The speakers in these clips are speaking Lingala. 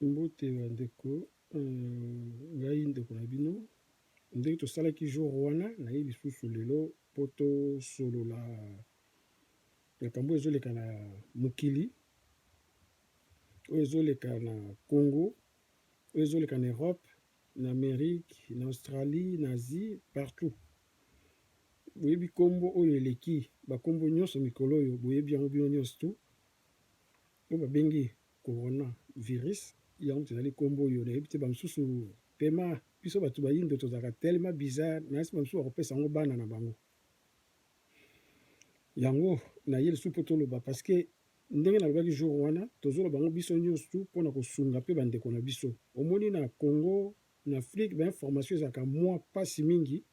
Mbote bandeko ngai ndeko na bino ndenge tosalaki jour wana naye lisusu lelo po tosolola makambo ezoleka na mokili oyo ezoleka na Congo, oyo ezoleka na Europe, na Amérique, na Australie, na Asie, partout. Boyebi kombo oyo eleki bakombo nyonso mikolo oyo boyebi yango bino nyonso tu oyo babengi coronavirus yango tozali kombo oyo nayebi te bamosusu pema biso bato bayindo tozalaka tellement bizarre nayesi bamosusu bakopesa yango bana na bango yango naye lisusu mpo toloba parce que ndenge nalobaki jour wana tozoloba bango biso nyonso tu mpona kosunga mpe bandeko na biso omoni na Congo na Afrique bainformation ezalaka mwa mpasi mingi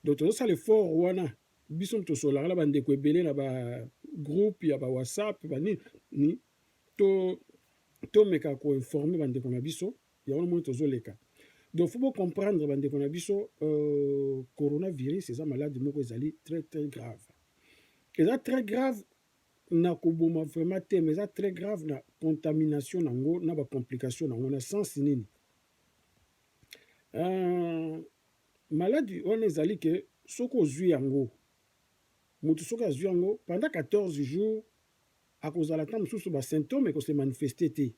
donc tozosala effort wana biso tosolaka na bandeko ebele na bagroupe ya bawhatsapp banini tomeka koinforme bandeko na biso yango moni tozoleka donc faut comprendre bandeko na biso coronavirus eza maladi moko ezali très très grave eza très grave na koboma vraiment te mais eza très grave na contamination nango na bacomplication nango na sens nini maladi wana ezali ke soki ozwi yango moto soki azwi yango pendant 14 jours akozala ta mosusu basymptôme ekose manifeste te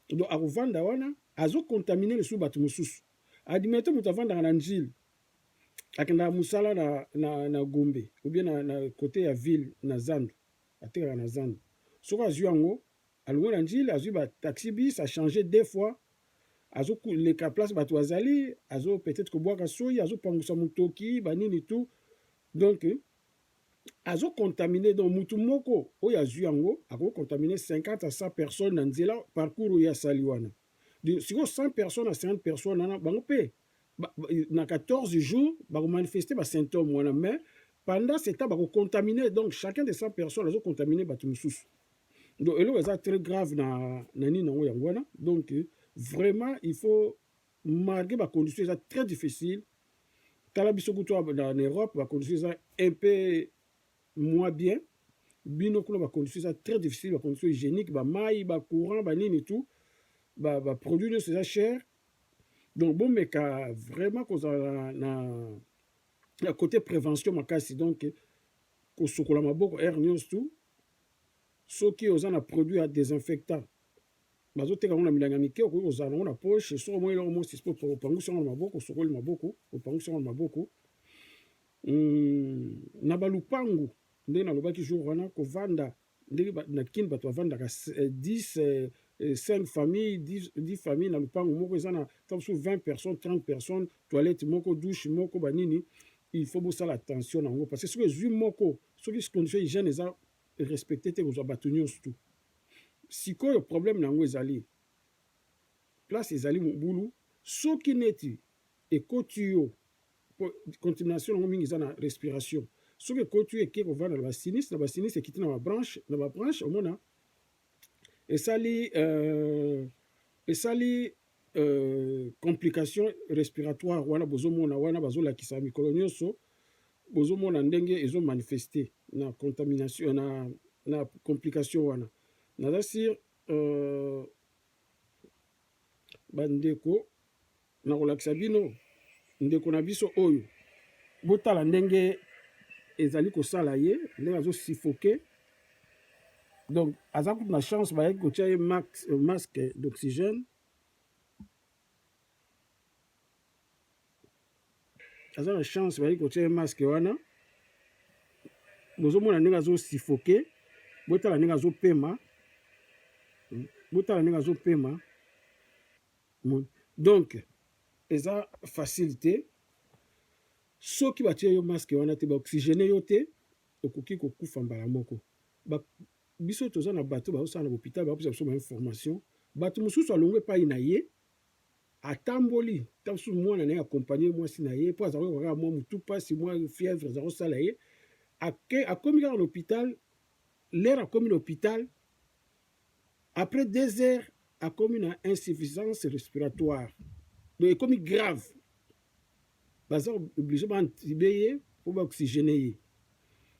donc akovanda wana azokontamine lisusu bato mosusu adimete moto avandaka na njile akendaka mosala na Gombe ou bien na côté ya ville na Zando atekaka na Zando soki azwi yango alongo na njile azwi bataxi bis achange 2 fois azoleka place bato azali azo peut-être kobwaka soyi azopangusa motoki banini tout donc azocontamine donc mutu moko oyo azwi yango akocontamine 50 à 100 personnes na nzela parcours oyo asali wana sikoyo 100 personnes à 50 personnes wana bango mpe na 14 jours bakomanifeste basymptôme wana mais pendant ce temps bakocontamine donc chacun de 100 personnes azocontamine bato mosusu donc eloko eza très grave na nini nango yango wana donc vraiment il faut malgré bacondition eza très difficile tala biso kutu en Europe bacondition eza un peu moins bien bino kuna bacondition eza très difficile bacondition hygiénique bamai bacourant banini tout baproduit nyonso eza cher donc bomeka vraiment kozala na côté prévention makasi donc kosukola maboko aire nyonso tu soki oza na produit ya désinfectant bazoteka yango na milangi ya mike okoki kozala nango na poche soki omoi eloko mosi opangusi yango na maboko osokoli maboko opangusi yango na maboko na balupangu ndenge nalobaki jour wana kovanda ndenge na kini bato bavandaka 5 familles 10 familles na lupangu moko eza na tamosu 20 personnes 30 personnes toilette moko douche moko banini il faut bosala attention na yango parce que soki ezwi moko soki condition hygiène eza respecté te kozwa bato nyonso tu sikoyo problème na yango ezali place ezali mobulu soki neti ekoti yo contamination nango mingi eza na respiration soki ekoti yo eke kovanda na basinisi ekiti na babranche omona esali complication respiratoire wana bozomona wana bazolakisa mikolo nyonso bozomona ndenge ezomanifeste na contamination na complication wana naza sir bandeko nakolakisa bino ndeko na biso oyo botala ndenge ezali kosala ye ndenge azosifoke donc aza kutu na chance bayaki kotia ye masque d'oxygène aza na chance bayaki kotia ye masque wana bozomona ndenge azosifoke botala ndenge azopema donc eza facilité soki batie yo masque wana te baoxygéne yo te okoki kokufa mbala moko biso toza na bato bazosala na hôpital bakopesa biso bainformation bato mosusu alongwe epai na ye atamboli ta mosusu mwana na ye akompagne mwasi na ye mpo azalaki kaka mwa motu mpasi mwa fièvre aza kosala ye akomi kaka na hôpital l'air akomi na hôpital après 2 heures akomi na insuffisance respiratoire donc ekomi grave baza obligé baantibe ye mpo baoxygéne ye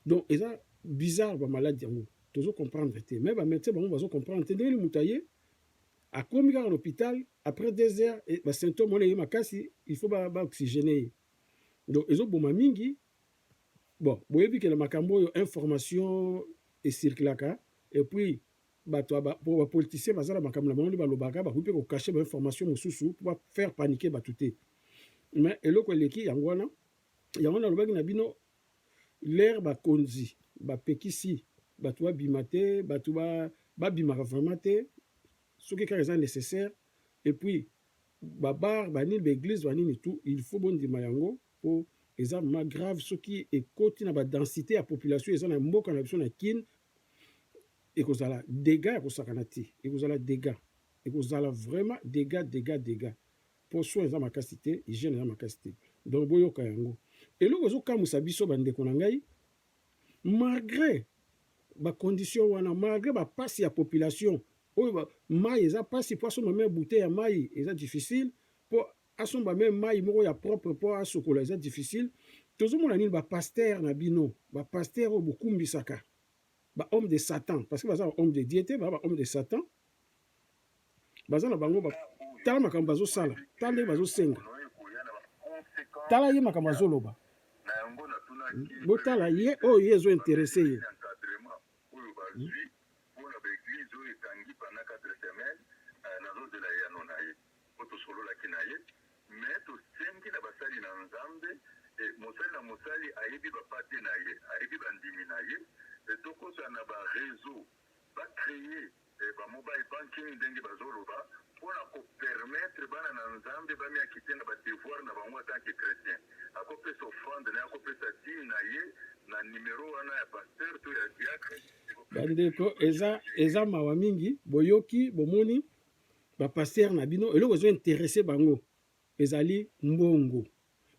donc eza bizarre bamaladi yango tozo comprendre te mais bamédecin bango bazo comprendre te ndenge moto aye akomi kaka à l'hôpital après 2 heures et ba symptôme wana ye makasi il faut ba oxygéner. Donc ezoboma mingi. Bon, boyebi ke na makambo oyo information esirkulaka et puis bato pour bapoliticien baza na makambo na bango nde balobaka bakoki mpe kokache bainformation mosusu po faire paniquer bato te. Mais eloko eleki yango wana alobaki na bino l'air bakonzi bapekisi bato babima te bato babimaka vraiment te soki kaka eza nécessaire et puis babar banini baéglise banini tout il faut bondima yango po eza ma grave soki ekoti na badensité ya population eza na mboka na biso na kine ekozala dégâts ekosakana te ekozala dégâts ekozala vraiment dégâts po soin eza makasi te hygiène eza makasi te donc boyoka yango eloko ezokamwisa biso bandeko na ngai malgré bacondition wana malgré bapasi ya population oyo mai eza pasi po asomba me bouteille ya mai eza difficile po asomba me mai moko ya propre po asokola eza difficile tozomona nini bapaster na bino bapaster oyo bokumbisaka bahomme de satan parce que baza bahomme de dieu te baa bahomme de satan baza na bango tala makambo bazosala tala ndenge bazosenga tala ye makambo azoloba botala ye oyo ye ezointeresse ye mosali ayebi bapate na ye ayebi bandimi na ye tokosana bareseau bacreye bamobile banking ndenge bazoloba mpona kopermettre bana na nzambe bamiaki te na badevoir na bango atanke chrétien akopesa offrande na ye akopesa dine na ye na numero wana ya paster to ya diacre bandeko eza mawa mingi boyoki bomoni bapaster na bino eloko ezointeresse bango ezali mbongo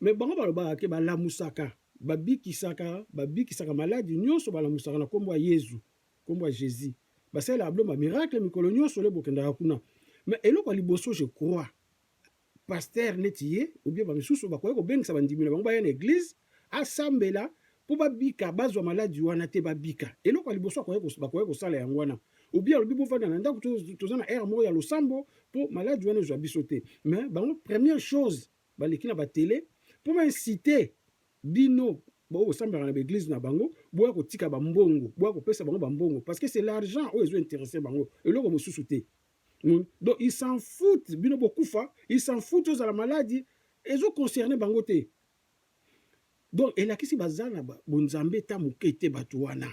me bango balobaka ke balamusaka babikisaka maladi nyonso balamusaka na nkombo ya yezu nkombo ya jésus basalelaka bilo bamiracle mikolo nyonso le bokendaka kuna me eloko ya liboso je crois paster neti ye obie bamisusu bakoki kobengisa bandimi na bango baya na eglize asambela mpo babika bazwa maladi wana te babika eloko ya liboso bakoki kosala yango wana obie alobi bovanda na ndako toza na aire moko ya losambo mpo maladi wana ezwa biso te me bango première chose baleki na batele mpo baincite bino bao kosambelaka na baeglise na bango boya kotika bambongo boya kopesa bango bambongo parce que c'est l'argent oyo ezointeresse bango eloko mosusu te. Donc ils s'en foutent bino bokufa ils s'en foutent ozala maladi ezoconcerne bango te. Donc elakisi baza na bonzambe ta moke te bato wana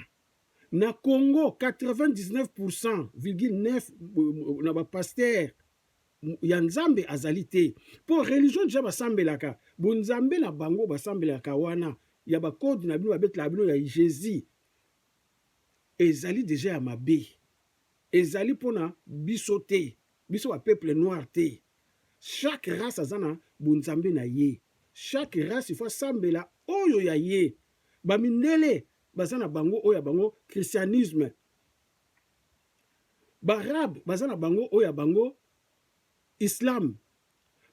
na Congo 99,9 na bapaster ya nzambe azali te po religion deja basambelaka bonzambe na bango basambelaka wana ya bakode na bino babetela bino ya jésus ezali deja ya mabe ezali mpona biso te biso bapeuple noir te chaque race aza na bonzambe na ye chaque race ifo asambela oyo ya ye bamindele baza na bango oyo ya bango christianisme barabe baza na bango oyo ya bango islam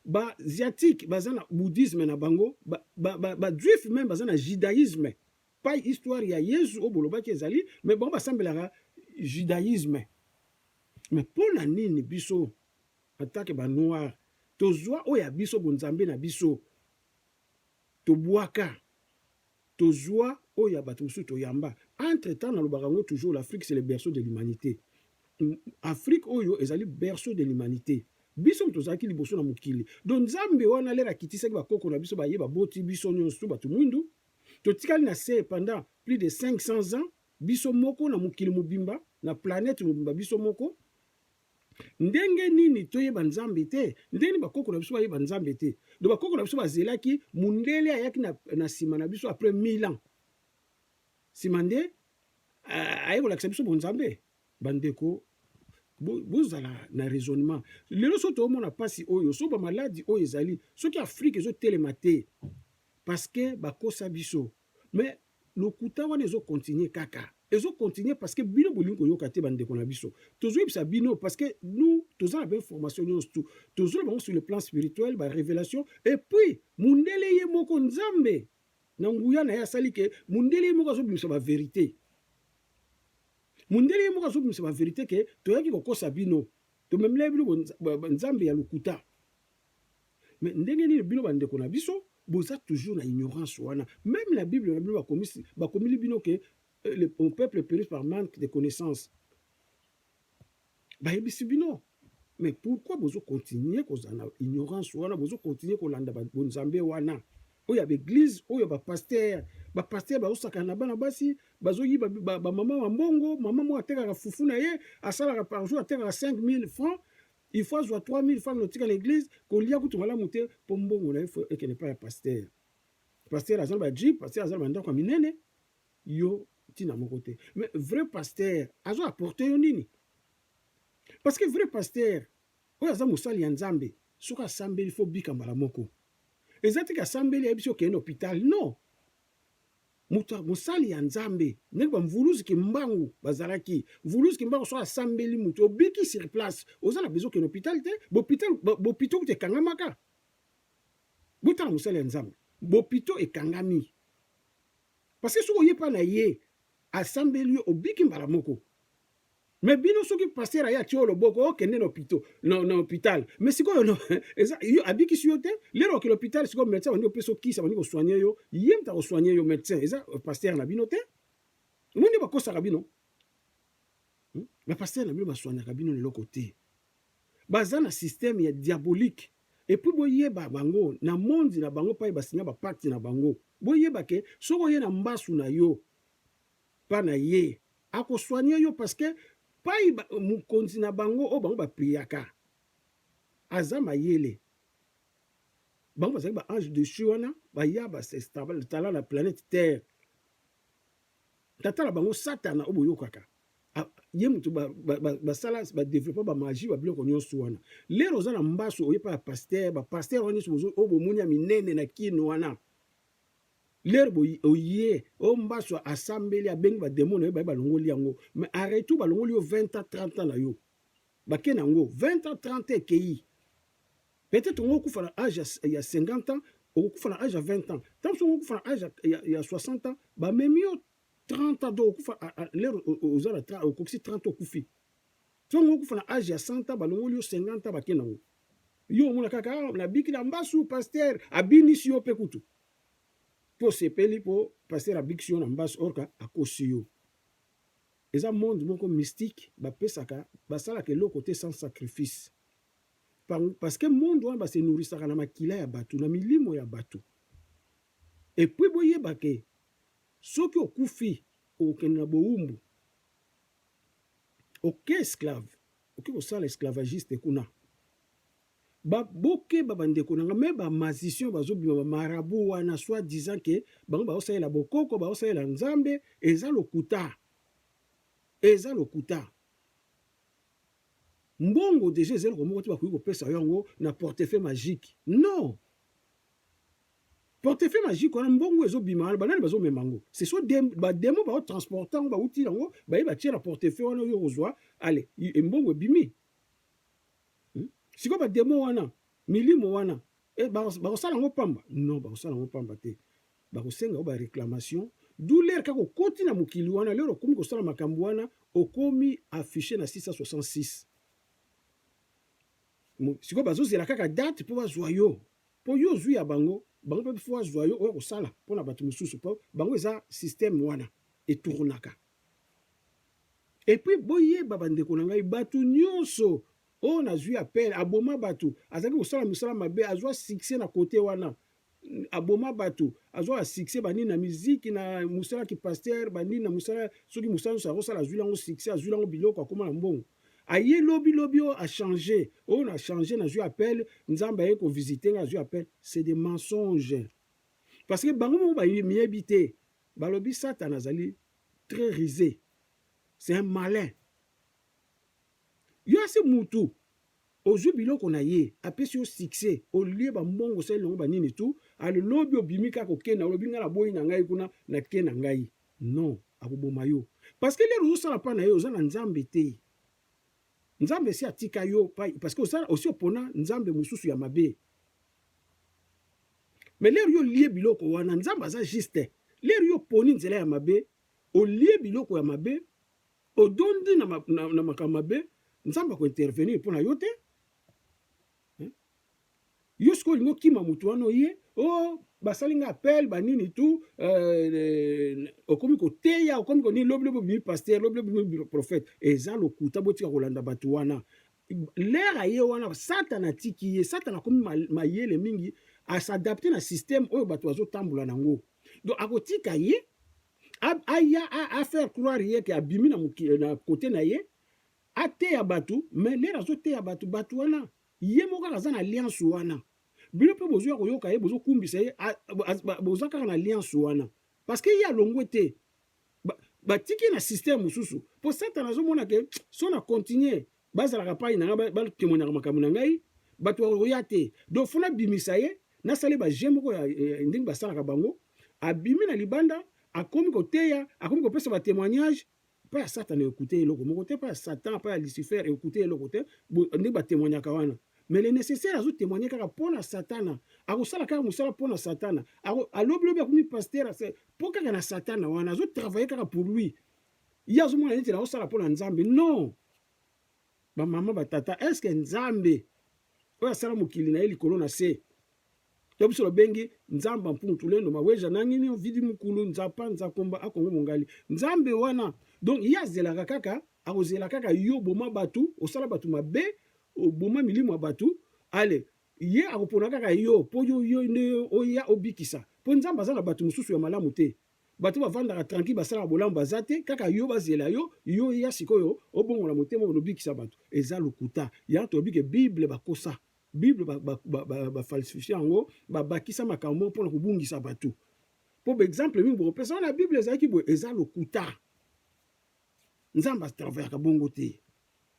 baasiatique baza na bouddhisme na bango bajuif même baza na judaïsme pas histoire ya yesu oyo bolobaki ezali mais bango basambelaka judaïsme mais mpona nini biso atake banoir tozwa oyo ya biso bonzambe na biso tobwaka tozwa oyo ya bato mosusu toyamba entre temps nalobaka yango toujours l'Afrique c'est le berceau de l'humanité Afrique oyo ezali berceau de l'humanité biso tozalaki liboso na mokili donc nzambe wana lelo akitisaki bakoko na biso bayeba boti biso nyonso bato mwindu totikali na se pendant plus de 500 ans biso moko na mokili mobimba na planète mobimba biso moko ndenge nini toyeba nzambe te ndenge bakoko na biso bayeba nzambe te donc bakoko na biso bazelaki mundele ayaki na nsima na biso après 1000 ans nsima nde ayekolakisa biso bonzambe bandeko bozala na raisonnement lelo so toomona mpasi oyo so bamaladi oyo ezali soki afrique ezotelema te parce que bakosa biso mais lokuta wana ezokontinue kaka ezokontinue parce que bino bolingi koyoka te bandeko na biso tozoyebisa bino parce que nous toza na bainformation nyonso tozola bango sur le plan spirituel barévélation et puis mundele ye moko nzambe na nguya na ye asali ke mundele ye moko azobimisa bavérité mundele ye moko azobimisa bavérité ke toyaki kokosa bino tomemela biloko nzambe ya lokuta. Mais ndenge nini bino bandeko na biso boza toujours na ignorance wana. Même la Bible na bino bakomili bino ke le peuple périt par manque de connaissances. Bayebisi bino. Mais pourquoi bozo continuer kozana ignorance wana, bozo continuer kolanda bonzambe wana? Oya l'église, oya ba pasteur ba osaka na bana basi, bazo yiba ba mama wa mbongo, mama mo ateka fufu na ye, asala par jour ateka 5000 francs. Il faut avoir 3000 francs notika l'église, ko lia kutu mala muté po mbongo na ifo eke ne pas pasteur. Pasteur azal ba jeep, pasteur azal banda kwa minene, yo tina mon côté. Mais vrai pasteur, azo apporter yo nini? Parce que vrai pasteur, oyo aza mosali ya nzambe, soka sambeli fo bika mbala moko. Ezati ka sambeli ya biso ke hôpital, non. Muta mosali ya nzambe, ndenge ba mvuluzi ki mbangu bazalaki, mvuluzi ki mbangu soka sambeli mutu obiki sur place. Oza na besoin ke hôpital te, bopito te kangamaka. Buta na mosali ya nzambe, bopito e kangami. Parce que soko yepa na ye, asambeli yo obiki mbala moko. Mais bino soki pasteur aya tio loboko okende na hôpital. Mais siko no yo abiki si yo te, lero ke l'hôpital siko médecin bani opeso kisa bani ko soigner yo, yem ta ko soigner yo médecin. Eza pasteur na bino te. Mundi ba kosa ka bino. Ba pasteur na bino ba soigner ka bino lelo côté. Baza na système ya diabolique. Et puis boyeba bango na monde na bango pa ba signa ba pacte na bango. Boyeba ke soko ye na mbasu na yo pa na ye ako soigner yo parce que pai mukonzi na bango o bango bapriaka azama yele bango bazali ba ange de wana baya stable tala na planète terre tata la bango satana o boyokaka ye mutu basala ba développer ba magie ba biloko nyonso wana lero za na mbaso oyepa pasteur wani so o bomuni minene na kino wana l'herbe oye o mbaso asambeli abengi ba démon ba balongoli yango mais arrête ba longoli yo 20 ans 30 ans na yo ba kenango 20 ans 30 ans kei peut-être on kufa na âge ya 50 ans on kufa na âge ya 20 ans tant on kufa na âge ya 60 ans ba memi yo 30 ans do kufa l'ère aux ala 30 au kufi 30 au kufi tant on kufa na âge ya 100 ans ba longoli yo 50 ans ba kenango yo mona kaka na biki na mbasu pasteur abinisi yo pekutu pour sepeli pour passer la big na mbas orka akosi yo. Eza monde moko mystique ba pesaka basala ke lo côté sans sacrifice. Parce que monde wana ba se nourrisaka na makila ya batu na milimo ya batu. Et puis boyeba ke soki okufi okenda boumbu. Ok esclave, ok osala esclavagiste kuna. Ba boke ba bandeko nanga me ba magicien bazo bima ba marabu wana soit disant que bango ba osala bokoko ba osala nzambe eza lokuta mbongo déjà zelo ko moko ba kuyi ko pesa yango na portefeuille magique non portefeuille magique wana mbongo ezo bima ba nani bazo memango c'est soit ba demo ba transportant ba uti yango ba yeba tia na portefeuille wana yo kozwa allez mbongo bimi. Siko ba demo wana milimo wana ba osala ngo pamba non ba osala ngo pamba te ba kosenga ba réclamation d'où l'air kako koti na mokili wana lero komi kosala makambo wana okomi affiché na 666 siko bazo zela kaka date po bazwa yo po yo zwi ya bango pe fo bazwa yo oyo kosala po na batu mususu po bango eza système wana etournaka et puis boye babandeko na ngai batu nyonso on a zui appel aboma batu azaki kosala misala mabe azwa succès na côté wana aboma batu azwa succès bani na musique na musala ki pasteur bani na musala soki musala so akosala azwi lango succès azwi lango biloko akoma na mbongo aye lobi a changé on a changé na zui appel nzamba ye ko visiter na zui appel c'est des mensonges parce que bango mo ba miebité balobi Satan azali très risé c'est un malin. Yo ase mutu ozu biloko na ye apesi yo succès au lieu ba mbongo sel longo banini tu ale lobi obimika ko kena lobi ngala boyi na ngai kuna na kena ngai non akuboma yo parce que les ressources la pa na yo za na nzambe te nzambe si atika yo parce que ça aussi opona nzambe mususu ya mabe mais les yo lié biloko wana nzambe za juste les yo poni nzela ya mabe au lié biloko ya mabe odondi na makamabe nzambe akointervenir mpo na yo te. Yo sikoyo olingi okima motu wana oye basali nga appel banini tu okomi koteya okomi konini lobi bimi paster lobi bimi prophète eza lokuta botika kolanda bato wana lera ye wana satana atiki ye satana akomi mayele mingi asadapte na système oyo bato bazotambola nango donc akotika ye aya afaire croire ye ke abimi na kote na ye ateya bato mais lera azoteya bato wana ye moko kaka aza na alliance wana bino mpe bozwa koyoka ye bozokumbisa ye boza kaka na alliance wana parce que ye alongwe te batiki na système mosusu mpo satana azomona ke so na continue bazalaka pai na ngai batémoignaka makambo na ngai bato bakoya te donc fo nabimisa ye nasala baje moko ndenge basalaka bango abimi na libanda akomi koteya akomi kopesa batémoignage mpa ya satana ekute eloko moko te mpa ya satan mpa ya lucifer ekute eloko te ndenge batémoignaka wana mais le nécessaire azotémoigner kaka mpona satana akosala kaka mosala mpona satana alobilobi akomi paster mpo kaka na satana wana azotravaille kaka pour lui ye azomona neti naosala mpona nzambe non bamama batata estce nzambe oyo asala mokili na ye likolo na se to biso lobengi nzamba mpuntu lendo maweja nangini ovidi mukulu nzapa nzakomba akongo mongali nzambe wana donc ye azelaka kaka akozela kaka yo boma batu osala batu mabe oboma milimo ya batu ale ye akopona kaka yo mpo yo nde oya obikisa mpo nzambe aza na batu mosusu ya malamu te bato bavandaka tranquille basalaka bolamu baza te kaka yo bazela yo ya sikoyo obongola motema olobikisa bato eza lokuta ya tobike bible bakosa bible bafalsifie yango babakisa makambo mpona kobungisa bato mpo baexemple mingi bokopesa wana bible ezalaki boye eza lokuta nzambe atravayaka bongo te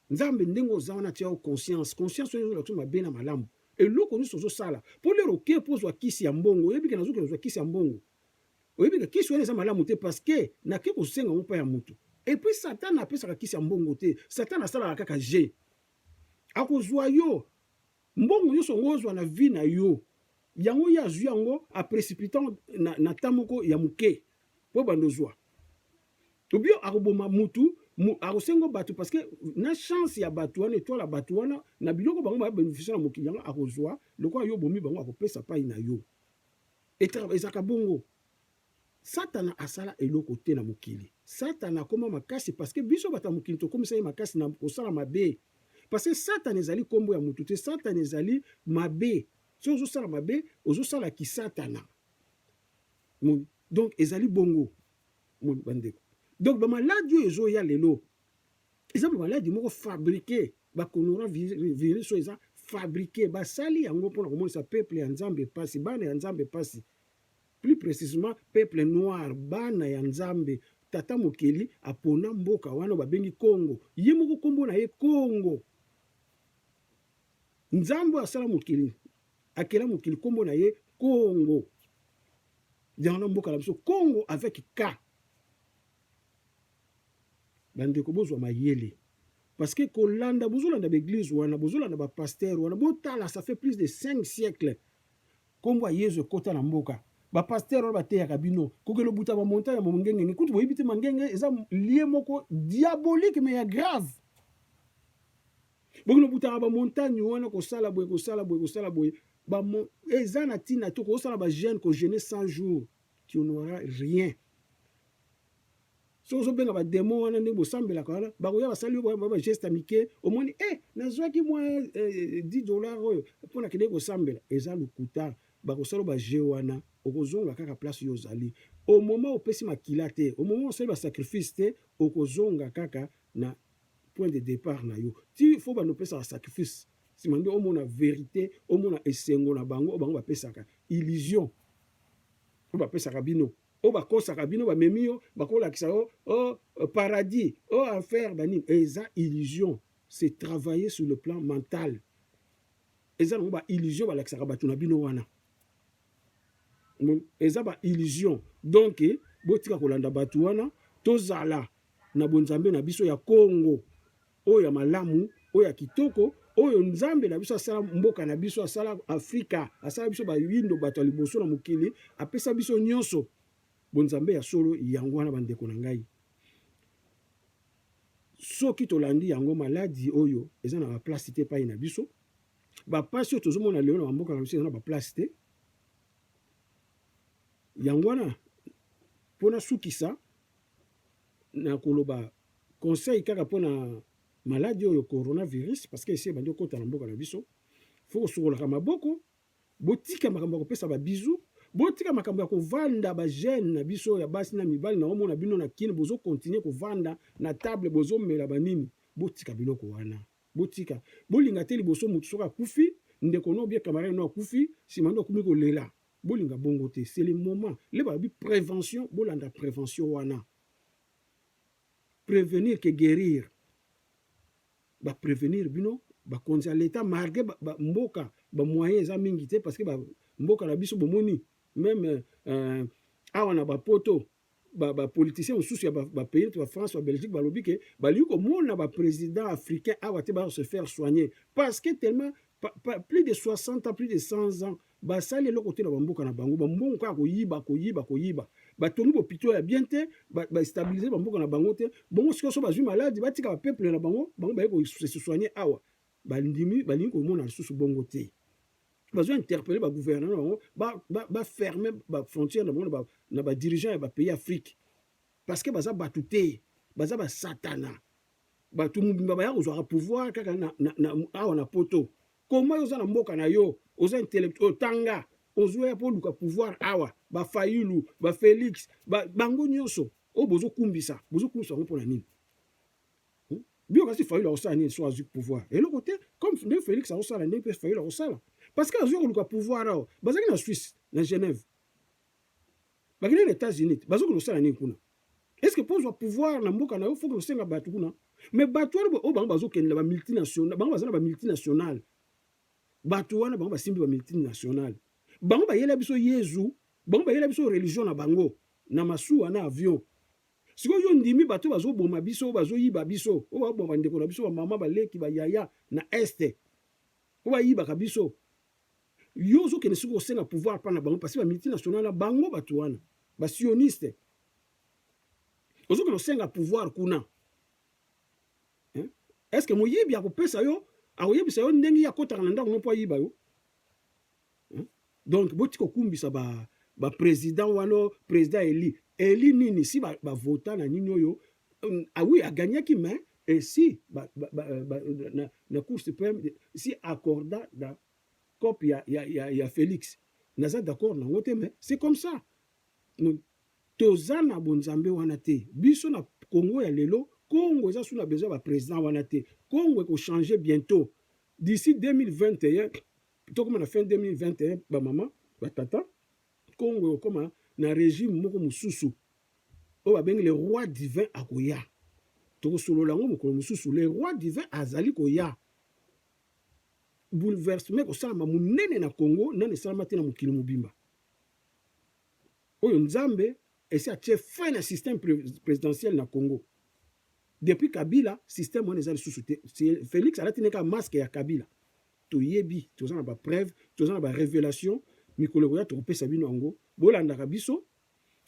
nzambe ndenge oza wana tia conscience oyo ezolakisa mabe na malamu eloko nyonso ozosala mpo lero oke mpo ozwa kisi ya mbongo oyebike nazokende ozwa kisi ya mbongo oyebika kisi wana eza malamu te parceke nake kosenga ngo mpa ya motu epuis satana apesaka kisi ya mbongo te satana asalaka kaka je akozwa yo mbongo nyonso ngo ozwa na vi na yo yango ye azwi yango aprécipitant na ta moko ya moke mpo bando ozwa obio akoboma mutu akosengo bato parce que na chance ya bato wana etwala bato wana na biloko bango babénéficie na mokili yango akozwa lokola yo bomi bango akopesa pai na yo ezaka bongo satana asala eloko te na mokili satana akoma makasi parce que biso bato ya mokili tokomisa ye makasi na kosala mabe parce que satana ezali kombo ya mutu te satana ezali mabe so ozosala mabe ozosala ki satana donc ezali bongo bandeko donc bamaladi oyo ezoya lelo eza bamaladi moko fabriqué bakonora virus oyo eza fabriqué basali yango mpona komonisa peuple ya nzambe pasi bana ya nzambe pasi plus précisément peuple noir bana ya nzambe tata mokeli apona mboka wana babengi Congo ye moko kombo na ye Congo nzambe asala mokili akela mokili kombo na ye Congo yango mboka na biso Congo avec K bandeko bozwa mayele parce que kolanda bozolanda baeglise wana bozolanda bapaster wana botala ça fait plus de 5 siècles kombo ya Yesu ekota na mboka bapaster wana bateyaka bino kokelo buta bamontagne ya mongenge kutu boyebi te mangenge eza lie moko diabolique mais ya grave bokelo butaka bamontagne wana kosala boye eza na ntina to kosala bagene kogene 100 jours tu n'auras rien so ozobenga bademo wana ndenge bosambelaka wana bakoya basali yo bageste mike omoni nazwaki mwa $10 oyo mpona kende kosambela eza lokuta bakosala baje wana okozonga kaka place yo ozali au moment opesi makila te au moment osali basacrifice te okozonga kaka na point de départ na yo ti fo banopesaka sacrifice nsima nde omona vérité omona esengo na bango bango bapesaka illusion o bapesaka bino o bakosaka bino bamemi yo bakolakisa yo paradis enfer banini eza illusion c'est travailler sur le plan mental eza nango baillusion balakisaka bato na bino wana eza baillusion donc botika kolanda bato wana tozala na bonzambe na biso ya Congo oyo ya malamu oyo ya kitoko oyo nzambe na biso asala mboka na biso asala Afrika asala biso bayindo bato ya liboso na mokili apesa biso nyonso bonzambe ya solo yango wana bandeko na ngai soki tolandi yango maladi oyo eza na baplace te epai na biso bapasi oyo tozomona lelo na bamboka na biso eza na baplace te yango wana mpona sukisa na koloba conseil kaka mpona maladi oyo coronavirus parce que esi ebandi okota na mboka na biso fo kosokolaka maboko botika makambo ya kopesa babizu botika makambo ya kovanda bagene na biso ya basi na mibali na omona bino na kini bozokontinue kovanda na table bozomela banini botika biloko wana botika bolinga te liboso motu soki akufi ndeko no bie camarade no akufi nsima ndo akumi kolela bolinga bongo te c'est le moment le babi prévention bolanda prévention wana prévenir que guérir baprévenir bino bakonzi ya l'état malgré mboka bamoyen eza mingi te parce que mboka na biso bomoni même awa na bapoto bapoliticien mosusu ya bapays bafrance babelgique balobi ke balingi komona baprésident africain awa te se faire soigner parce que tellement plus de 60 ans plus de 100 ans basali eloko te na bamboka na bango bambongo kaka koyiba batongi bopito ya bien te bastabilize bamboka na bango te bongo sikoyo so bazwi maladi batika bapeuple na bango baye kose soigner awa balingi komona lisusu bongo te bazo interpeller bagouvernement na bango baferme bafrontière na bango na badirigeant ya bapays afrique parce que baza batu te baza basatana bato mobimba baya kozwaka pouvoir kaka awa na poto koma yo oza na mboka na yo oza intellectuel otanga ozwa ya mpo oluka pouvoir awa bafayulu bafélix bango nyonso oyo bozokumbisa yango mpona nini bio kasi fayulu akosala nini so azwi pouvoir eloko te comme nde félix akosala ndenge mpe fayulu akosala parce que azwi koluka pouvoir awa bazalaki na Suisse na Genève bakende na États-Unis bazoki kosala nini kuna est-ce que pozwa pouvoir na mboka na yo foki kosenga bato kuna mais bato wana oyo bango bazokendela bamultinational bango baza na bamultinational bato wana bango basimbi bamultinational bango bayela biso yezu bango bayela biso religion na bango na masuwa na avion sikoyo yo ndimi bato bazoboma biso bazoyiba biso oyo baboma bandeko na biso bamama baleki bayaya na este oyo bayibaka biso yo ozokende soki kosenga pouvoir mpa na bango parce que bamultinational na bango bato wana basioniste ozokende kosenga pouvoir kuna est ce que moyibi akopesa yo akoyebisa yo ndenge akotaka na ndako no mpo ayiba yo donc botika kokumbisa baprésident wana président eli nini si bavota na nini oyo oui aganyaki mais esi na cour suprême si accorda na cope ya Félix naza d'accord nango te mais c'est comme ça toza na bonzambe wana te biso na Congo ya lelo Congo eza sous na besoin ba président wana te Congo eko changer bientôt d'ici 2021 plutôt comme na fin 2021 ba maman ba tata Congo comme na régime moko mususu o ba bengi le roi divin akoya to solola ngo mokolo mususu le roi divin azali koya bouleversement ko sala munene na Congo nane sala matina mokili mobimba oyo nzambe esi atie fin na système présidentiel na Congo. Depuis Kabila, système on est sous Félix a tenu qu'un masque ya Kabila. To yebi, to za na ba preuve, to za na ba révélation, mikolo ya to pesa bino ngo, bolanda kabiso,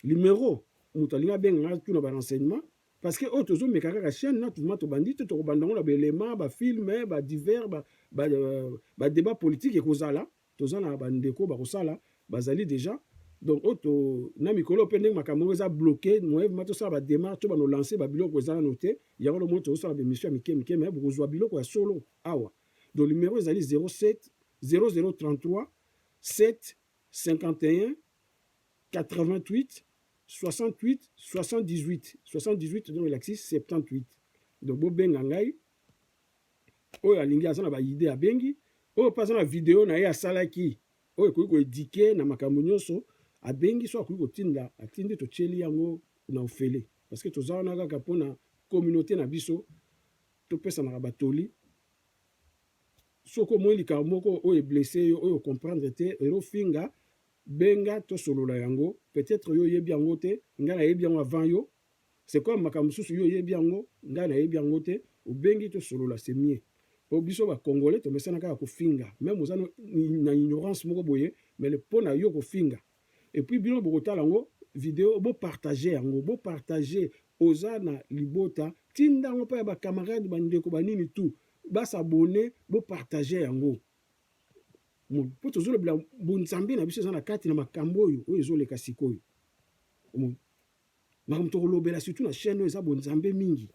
numéro mutalinga benga tu na ba renseignement parce que autres zo mekaka ka chaîne na tout to bandite to bandango na ba élément, ba film, ba divers, ba débat politique et kozala, to za na ba ndeko ba kosala, bazali déjà. Donc auto na mikolo pe ndenge makambo eza bloqué moye mato sala ba démarche to ba no lancer ba biloko eza noté ya ko moto sala ba mission mike mais bokozwa biloko ya solo awa. Donc numéro ezali 07 0033 7 51 88 68 78 donc l'axis 78. Donc bo benga ngai oyo alingi azana ba idée ya bengi oyo pasa na vidéo na ya salaki oyo ko édiquer na makambo nyonso abengi so akoki kotinda atindi totieli yango na ofele parce que toza wana kaka mpona communauté na biso topesanaka batoli soko moi likambo moko oyo eblesse yo oyo comprendre te erofinga benga tosolola yango peut-être yo oyebi yango te ngai nayebi yango avant yo c'est comme makambo mosusu yo oyebi yango ngai nayebi yango te obengi tosolola c'est mieux po biso bacongolais tomesana kaka kofinga même oza na ignorance moko boye mais le mpo na yo kofinga. Et puis bino bokotala yango vidéo bo partager yango bo partager oza na libota tindango pa ya ba camarade bandeko banini tout basabone bopartage yango po tozolobela bonzambe na biso eza na kati na makambo oyo ezoleka sikoyo makambo tokolobela surtout na chaîne oyo eza bonzambe mingi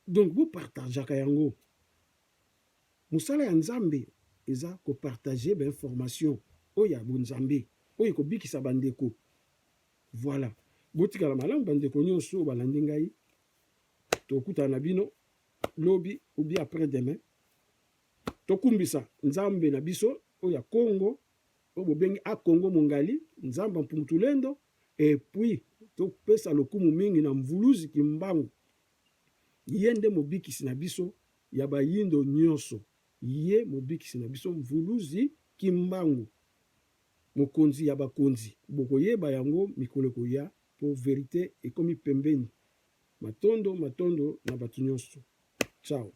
donc bopartageaka yango mosala ya nzambe eza kopartage bainformation oyo ya bonzambe oyo ekobikisa bandeko voilà botikala malamu bandeko nyonso oyo balandi ngai tokutana na bino lobi ou bien après demain tokumbisa nzambe na biso oyo ya Congo oyo bobengi a Congo mongali nzambe mpumutulendo et puis topesa lokumu mingi na mvuluzi kimbangu ye nde mobikisi na biso ya bayindo nyonso ye mobikisi na biso mvuluzi kimbangu mokonzi ya bakonzi bokoyeba yango mikolo koya po verite ekomi pembeni matondo na bato nyonso ciao